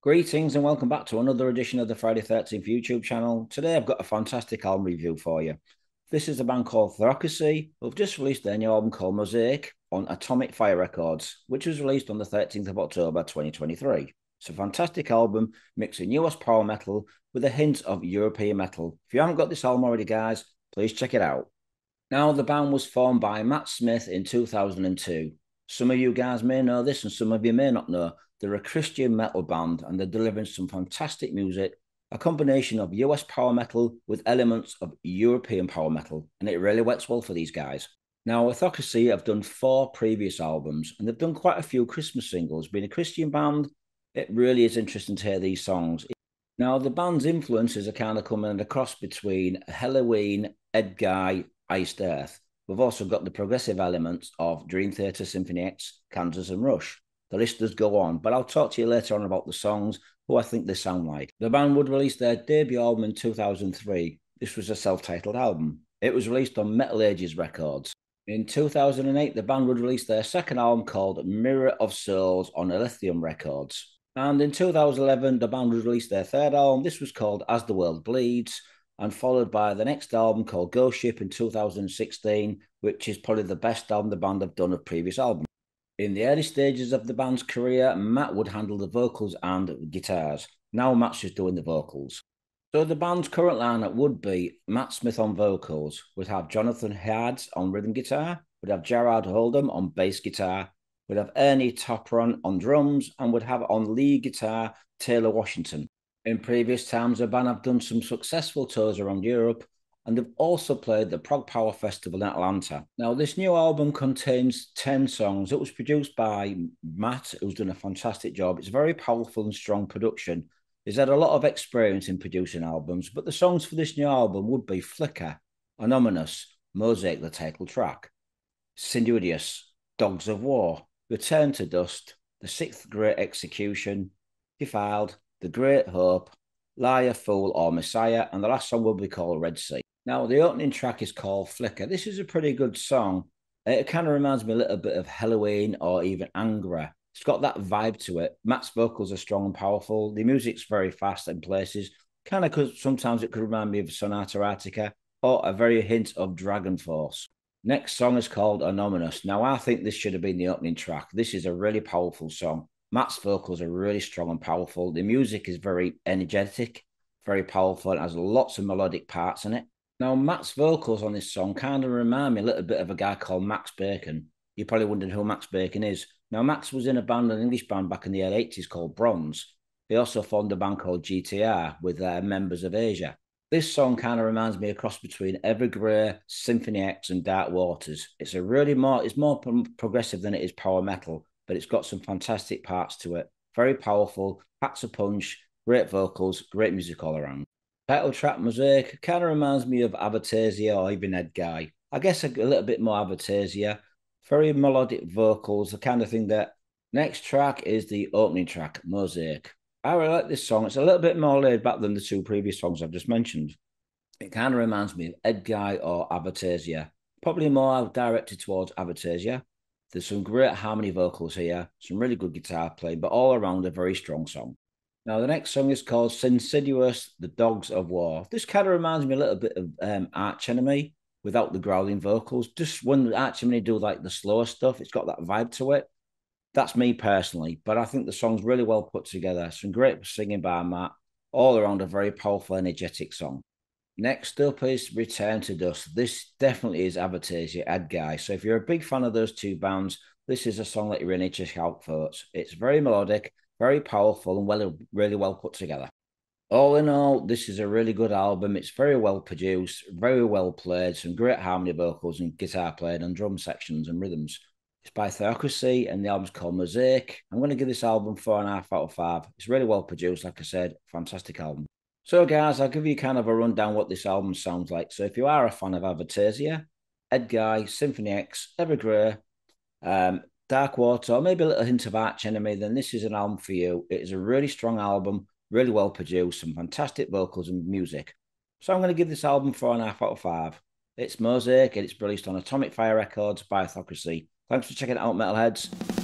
Greetings and welcome back to another edition of the Friday 13th YouTube channel. Today I've got a fantastic album review for you. This is a band called Theocracy, who've just released their new album called Mosaic on Atomic Fire Records, which was released on the 13th of October 2023. It's a fantastic album mixing US power metal with a hint of European metal. If you haven't got this album already, guys, please check it out. Now, the band was formed by Matt Smith in 2002. Some of you guys may know this and some of you may not know. They're a Christian metal band and they're delivering some fantastic music, a combination of US power metal with elements of European power metal, and it really works well for these guys. Now, Theocracy have done 4 previous albums and they've done quite a few Christmas singles. Being a Christian band, it really is interesting to hear these songs. Now, the band's influences are kind of coming across between Helloween, Edguy, Iced Earth. We've also got the progressive elements of Dream Theater, Symphony X, Kansas, and Rush. The list does go on, but I'll talk to you later on about the songs, who I think they sound like. The band would release their debut album in 2003. This was a self-titled album. It was released on Metal Ages Records. In 2008, the band would release their second album called Mirror of Souls on Lithium Records. And in 2011, the band would release their third album. This was called As the World Bleeds, and followed by the next album called Ghost Ship in 2016, which is probably the best album the band have done of previous albums. In the early stages of the band's career, Matt would handle the vocals and guitars. Now Matt's just doing the vocals. So the band's current lineup would be Matt Smith on vocals, would have Jonathan Hinds on rhythm guitar, would have Gerard Oldham on bass guitar, would have Ernie Topran on drums, and would have on lead guitar Taylor Washington. In previous times, the band have done some successful tours around Europe, and they've also played the Prog Power Festival in Atlanta. Now, this new album contains 10 songs. It was produced by Matt, who's done a fantastic job. It's very powerful and strong production. He's had a lot of experience in producing albums, but the songs for this new album would be Flicker, Anonymous, Mosaic, the title track, Sinuous, Dogs of War, Return to Dust, The Sixth Great Execution, Defiled, The Great Hope, Liar, Fool, or Messiah, and the last song will be called Red Sea. Now, the opening track is called Flicker. This is a pretty good song. It kind of reminds me a little bit of Helloween or even Angra. It's got that vibe to it. Matt's vocals are strong and powerful. The music's very fast in places. Kind of because sometimes it could remind me of Sonata Arctica or a very hint of Dragon Force. Next song is called Anonymous. Now, I think this should have been the opening track. This is a really powerful song. Matt's vocals are really strong and powerful. The music is very energetic, very powerful, and has lots of melodic parts in it. Now, Matt's vocals on this song kind of remind me a little bit of a guy called Max Bacon. You're probably wondering who Max Bacon is. Now, Max was in a band, an English band back in the early 80s called Bronze. He also formed a band called GTR with members of Asia. This song kind of reminds me a cross between Evergrey, Symphony X, and Dark Waters. It's more progressive than it is power metal, but it's got some fantastic parts to it. Very powerful, packs a punch, great vocals, great music all around. Title track Mosaic kind of reminds me of Avatasia or even Edguy. I guess a little bit more Avatasia. Very melodic vocals, the kind of thing that... Next track is the opening track, Mosaic. I really like this song. It's a little bit more laid back than the 2 previous songs I've just mentioned. It kind of reminds me of Edguy or Avatasia. Probably more directed towards Avatasia. There's some great harmony vocals here, some really good guitar playing, but all around a very strong song. Now, the next song is called Sinuous, The Dogs of War. This kind of reminds me a little bit of Arch Enemy without the growling vocals. Just when Arch Enemy do like the slower stuff, it's got that vibe to it. That's me personally, but I think the song's really well put together. Some great singing by Matt, all around a very powerful, energetic song. Next up is Return to Dust. This definitely is Avatasia, Edguy. So if you're a big fan of those 2 bands, this is a song that you really need to check out for. It's very melodic, very powerful, and really well put together. All in all, this is a really good album. It's very well produced, very well played, some great harmony vocals and guitar playing and drum sections and rhythms. It's by Theocracy, and the album's called Mosaic. I'm going to give this album 4.5 out of 5. It's really well produced, like I said, fantastic album. So, guys, I'll give you kind of a rundown what this album sounds like. So, if you are a fan of Avatasia, Edguy, Symphony X, Evergrey, Dark Water, or maybe a little hint of Arch Enemy, then this is an album for you. It is a really strong album, really well produced, some fantastic vocals and music. So, I'm going to give this album 4.5 out of 5. It's Mosaic, and it's released on Atomic Fire Records by Theocracy. Thanks for checking it out, Metalheads.